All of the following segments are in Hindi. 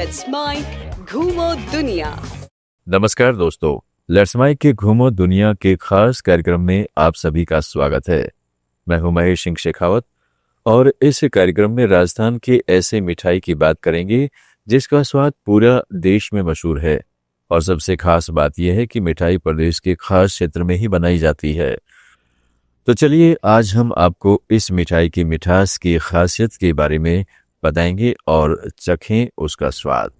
लेट्स माइक घूमो दुनिया। नमस्कार दोस्तों, लेट्स माइक के घूमो दुनिया के खास कार्यक्रम में आप सभी का स्वागत है। मैं हूं महेश सिंह शेखावत और इस कार्यक्रम में राजस्थान के ऐसे मिठाई की बात करेंगे जिसका स्वाद पूरा देश में मशहूर है। और सबसे खास बात यह है कि मिठाई प्रदेश के खास क्षेत्र में ही बनाई जाती है। तो चलिए आज हम आपको इस मिठाई की मिठास की खासियत के बारे में बताएंगे और चखें उसका स्वाद।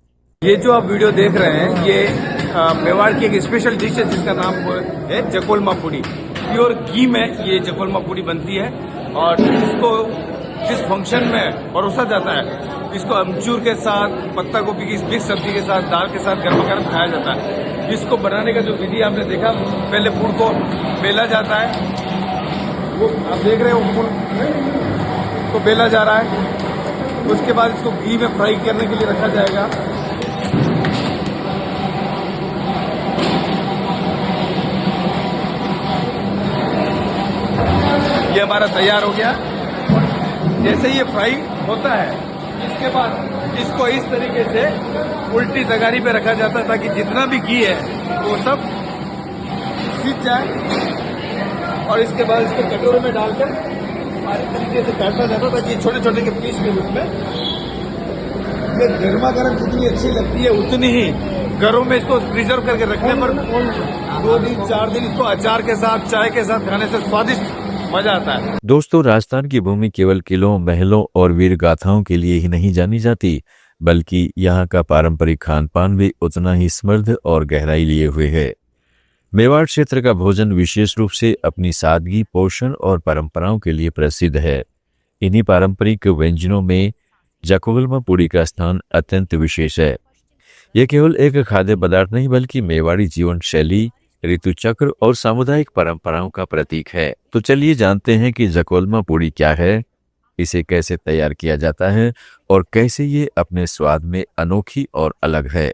ये जो आप वीडियो देख रहे हैं ये मेवाड़ की एक स्पेशल डिश है जिसका नाम है जकोलमा पूड़ी। प्योर घी में ये जकोलमा पूड़ी बनती है और इसको जिस फंक्शन में परोसा जाता है इसको अमचूर के साथ, पत्ता गोभी की मिक्स सब्जी के साथ, दाल के साथ गर्मा गर्म खाया जाता है। इसको बनाने का जो विधि आपने देखा, पहले पूड़ को बेला जाता है, वो आप देख रहे हो पूड़ को बेला जा रहा है। उसके बाद इसको घी में फ्राई करने के लिए रखा जाएगा। ये हमारा तैयार हो गया। जैसे ये फ्राई होता है इसके बाद इसको इस तरीके से उल्टी तगारी पे रखा जाता है ताकि जितना भी घी है वो सब सीज जाए। और इसके बाद इसको कटोरे में डालकर सारी तरीके से काटा जाता है ताकि छोटे छोटे के पीस के रूप में। ये गर्मा गर्म जितनी अच्छी लगती है उतनी ही घरों में इसको प्रिजर्व करके रखने पर 2 दिन 4 दिन इसको अचार के साथ, चाय के साथ खाने से स्वादिष्ट मजा आता है। दोस्तों, राजस्थान की भूमि केवल किलों, महलों और वीर गाथाओं के लिए ही नहीं जानी जाती, बल्कि यहाँ का पारंपरिक खान पान भी उतना ही समृद्ध और गहराई लिए हुए है। मेवाड़ क्षेत्र का भोजन विशेष रूप से अपनी सादगी, पोषण और परंपराओं के लिए प्रसिद्ध है। इन्हीं पारंपरिक व्यंजनों में जकोलमा पूड़ी का स्थान अत्यंत विशेष है। यह केवल एक खाद्य पदार्थ नहीं बल्कि मेवाड़ी जीवन शैली, ऋतु चक्र और सामुदायिक परंपराओं का प्रतीक है। तो चलिए जानते हैं कि जकोलमा पूड़ी क्या है, इसे कैसे तैयार किया जाता है और कैसे ये अपने स्वाद में अनोखी और अलग है।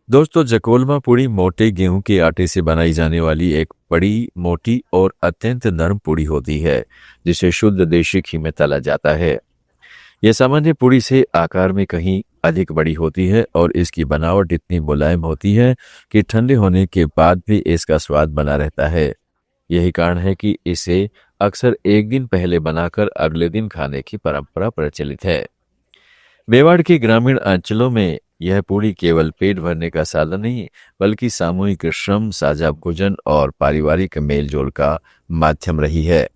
दोस्तों, जकोलमा पूड़ी मोटे गेहूं के आटे से बनाई जाने वाली एक बड़ी, मोटी और अत्यंत नरम पूड़ी होती है जिसे शुद्ध देशी घी में तला जाता है। यह सामान्य पूड़ी से आकार में कहीं अधिक बड़ी होती है और इसकी बनावट इतनी मुलायम होती है कि ठंडे होने के बाद भी इसका स्वाद बना रहता है। यही कारण है कि इसे अक्सर एक दिन पहले बनाकर अगले दिन खाने की परंपरा प्रचलित है। मेवाड़ के ग्रामीण अंचलों में यह पूड़ी केवल पेट भरने का साधन नहीं बल्कि सामूहिक श्रम, साझा भोजन और पारिवारिक मेलजोल का माध्यम रही है।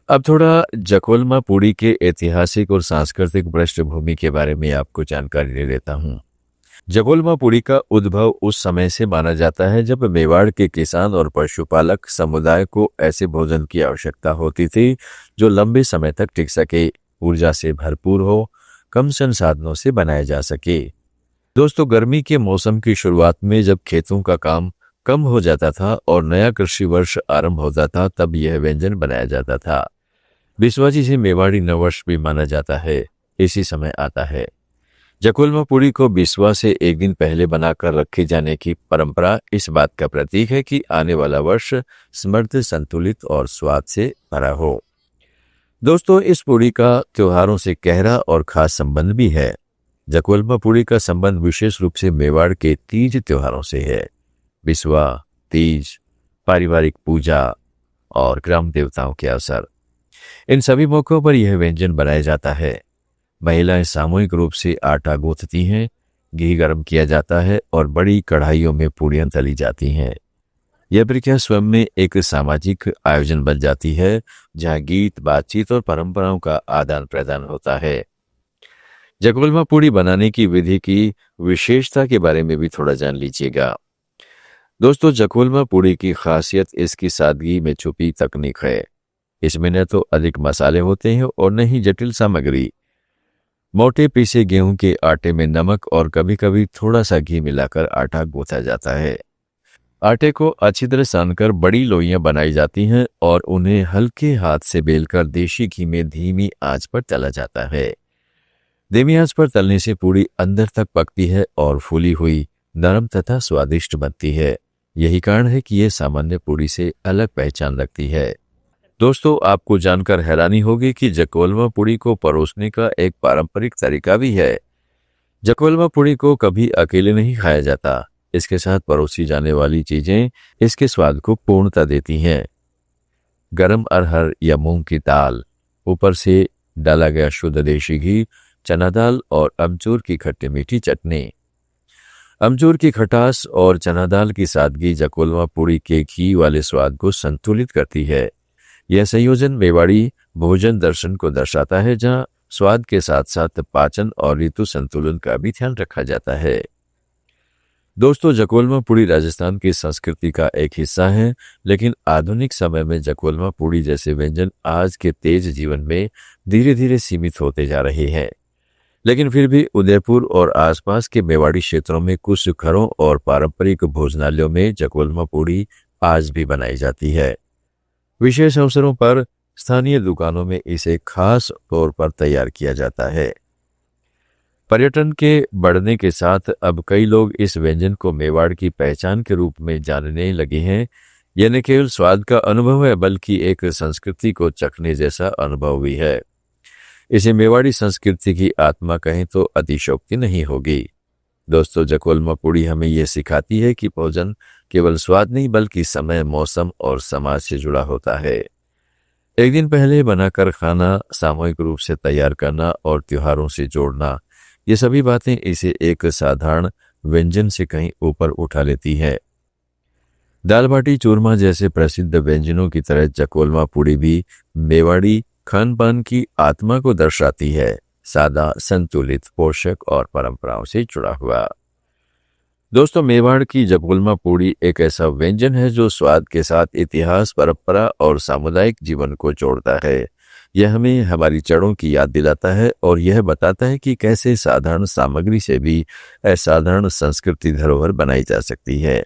अब थोड़ा जकोलमा पूड़ी के ऐतिहासिक और सांस्कृतिक पृष्ठभूमि के बारे में आपको जानकारी दे देता हूँ। जकोलमा पूड़ी का उद्भव उस समय से माना जाता है जब मेवाड़ के किसान और पशुपालक समुदाय को ऐसे भोजन की आवश्यकता होती थी जो लंबे समय तक टिक सके, ऊर्जा से भरपूर हो, कम संसाधनों से बनाया जा सके। दोस्तों, गर्मी के मौसम की शुरुआत में जब खेतों का काम कम हो जाता था और नया कृषि वर्ष आरंभ होता था तब यह व्यंजन बनाया जाता था। बिस्वा से मेवाड़ी नववर्ष भी माना जाता है, इसी समय आता है। जकोलमा पूड़ी को बिस्वा से एक दिन पहले बनाकर रखे जाने की परंपरा इस बात का प्रतीक है कि आने वाला वर्ष समृद्ध, संतुलित और स्वाद से भरा हो। दोस्तों, इस पूड़ी का त्योहारों से गहरा और खास संबंध भी है। जकोलमा पूड़ी का संबंध विशेष रूप से मेवाड़ के तीज त्योहारों से है। बिस्वा, तीज, पारिवारिक पूजा और ग्राम देवताओं के अवसर, इन सभी मौकों पर यह व्यंजन बनाया जाता है। महिलाएं सामूहिक रूप से आटा गूंथती हैं, घी गर्म किया जाता है और बड़ी कढ़ाइयों में पूड़ियां तली जाती हैं। यह प्रक्रिया स्वयं में एक सामाजिक आयोजन बन जाती है जहां गीत, बातचीत और परंपराओं का आदान प्रदान होता है। जकोलमा पूड़ी बनाने की विधि की विशेषता के बारे में भी थोड़ा जान लीजिएगा। दोस्तों, जकोलमा पूड़ी की खासियत इसकी सादगी में छुपी तकनीक है। इसमें न तो अधिक मसाले होते हैं और न ही जटिल सामग्री। मोटे पीसे गेहूं के आटे में नमक और कभी कभी थोड़ा सा घी मिलाकर आटा गूंथा जाता है। आटे को अच्छी तरह सानकर बड़ी लोइयां बनाई जाती हैं और उन्हें हल्के हाथ से बेलकर देशी घी में धीमी आंच पर तला जाता है। धीमी आंच पर तलने से पूड़ी अंदर तक पकती है और फूली हुई, नरम तथा स्वादिष्ट बनती है। यही कारण है कि यह सामान्य पूड़ी से अलग पहचान रखती है। दोस्तों, आपको जानकर हैरानी होगी कि जकोलमा पूड़ी को परोसने का एक पारंपरिक तरीका भी है। जकोलमा पुड़ी को कभी अकेले नहीं खाया जाता। इसके साथ परोसी जाने वाली चीजें इसके स्वाद को पूर्णता देती हैं। गरम अरहर या मूंग की दाल, ऊपर से डाला गया शुद्ध देशी घी, चना दाल और अमचूर की खट्टी मीठी चटनी। अमचूर की खटास और चना दाल की सादगी जकोलमा पुड़ी के घी वाले स्वाद को संतुलित करती है। यह संयोजन मेवाड़ी भोजन दर्शन को दर्शाता है, जहां स्वाद के साथ साथ पाचन और ऋतु संतुलन का भी ध्यान रखा जाता है। दोस्तों, जकोलमा पुड़ी राजस्थान की संस्कृति का एक हिस्सा है, लेकिन आधुनिक समय में जकोलमा पुड़ी जैसे व्यंजन आज के तेज जीवन में धीरे धीरे सीमित होते जा रहे हैं। लेकिन फिर भी उदयपुर और आसपास के मेवाड़ी क्षेत्रों में कुछ घरों और पारंपरिक भोजनालयों में जकोलमा पुड़ी आज भी बनाई जाती है। विशेष अवसरों पर स्थानीय दुकानों में इसे खास तौर पर तैयार किया जाता है। पर्यटन के बढ़ने के साथ अब कई लोग इस व्यंजन को मेवाड़ की पहचान के रूप में जानने लगे हैं। यह न केवल स्वाद का अनुभव है, बल्कि एक संस्कृति को चखने जैसा अनुभव भी है। इसे मेवाड़ी संस्कृति की आत्मा कहें तो अतिशयोक्ति नहीं होगी। दोस्तों, जकोलमा पुड़ी हमें यह सिखाती है कि भोजन केवल स्वाद नहीं, बल्कि समय, मौसम और समाज से जुड़ा होता है। एक दिन पहले बनाकर खाना, सामूहिक रूप से तैयार करना और त्योहारों से जोड़ना, ये सभी बातें इसे एक साधारण व्यंजन से कहीं ऊपर उठा लेती है। दाल बाटी चूरमा जैसे प्रसिद्ध व्यंजनों की तरह जकोलमा पुड़ी भी मेवाड़ी खान पान की आत्मा को दर्शाती है, सादा, संतुलित, पोषक और परंपराओं से जुड़ा हुआ। दोस्तों, मेवाड़ की जकोलमा पुड़ी एक ऐसा व्यंजन है जो स्वाद के साथ इतिहास, परंपरा और सामुदायिक जीवन को जोड़ता है। यह हमें हमारी जड़ों की याद दिलाता है और यह बताता है कि कैसे साधारण सामग्री से भी असाधारण संस्कृति धरोहर बनाई जा सकती है।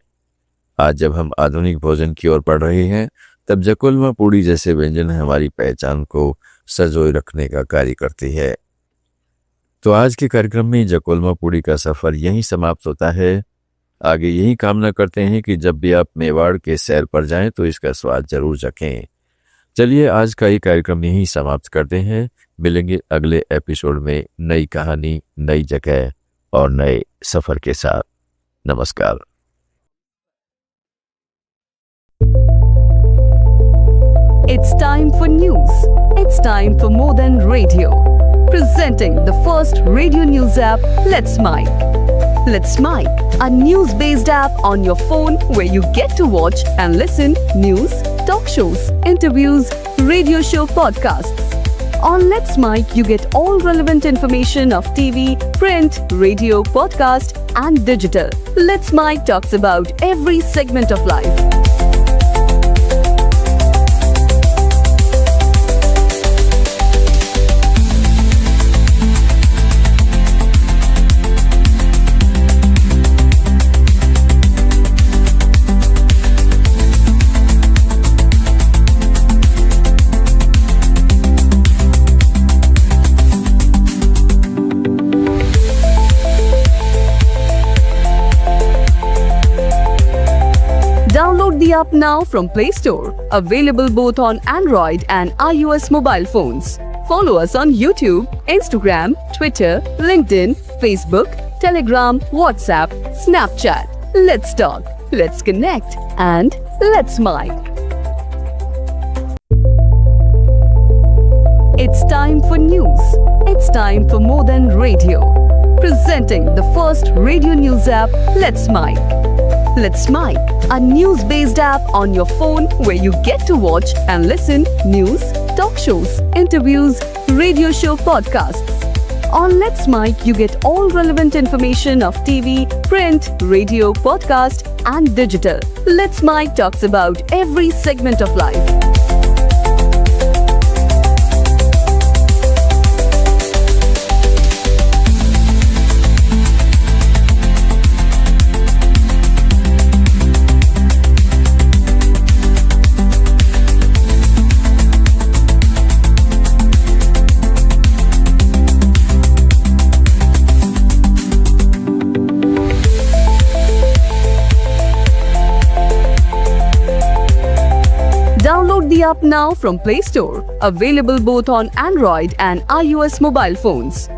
आज जब हम आधुनिक भोजन की ओर बढ़ रहे हैं, तब जकोलमा पुड़ी जैसे व्यंजन हमारी पहचान को संजोए रखने का कार्य करती है। तो आज के कार्यक्रम में जकोलमा पुड़ी का सफर यहीं समाप्त होता है। आगे यही कामना करते हैं कि जब भी आप मेवाड़ के सैर पर जाएं तो इसका स्वाद जरूर चखें। चलिए, आज का ये कार्यक्रम यहीं समाप्त करते हैं। मिलेंगे अगले एपिसोड में नई कहानी, नई जगह और नए सफर के साथ। नमस्कार। It's time for news. It's time for more than radio. Presenting the first radio news app, Let's Mike. Let's Mike, a news-based app on your phone where you get to watch and listen news, talk shows, interviews, radio show podcasts. On Let's Mike, you get all relevant information of TV, print, radio, podcast, and digital. Let's Mike talks about every segment of life. Download the app now from Play Store. Available both on Android and iOS mobile phones. Follow us on YouTube, Instagram, Twitter, LinkedIn, Facebook, Telegram, WhatsApp, Snapchat. Let's talk, let's connect, and let's Mike. It's time for news. It's time for more than radio. Presenting the first radio news app, Let's Mike. Let's Mike, a news-based app on your phone where you get to watch and listen news, talk shows, interviews, radio show podcasts. On Let's Mike, you get all relevant information of TV, print, radio, podcast, and digital. Let's Mike talks about every segment of life. Download the app now from Play Store. Available both on Android and iOS mobile phones.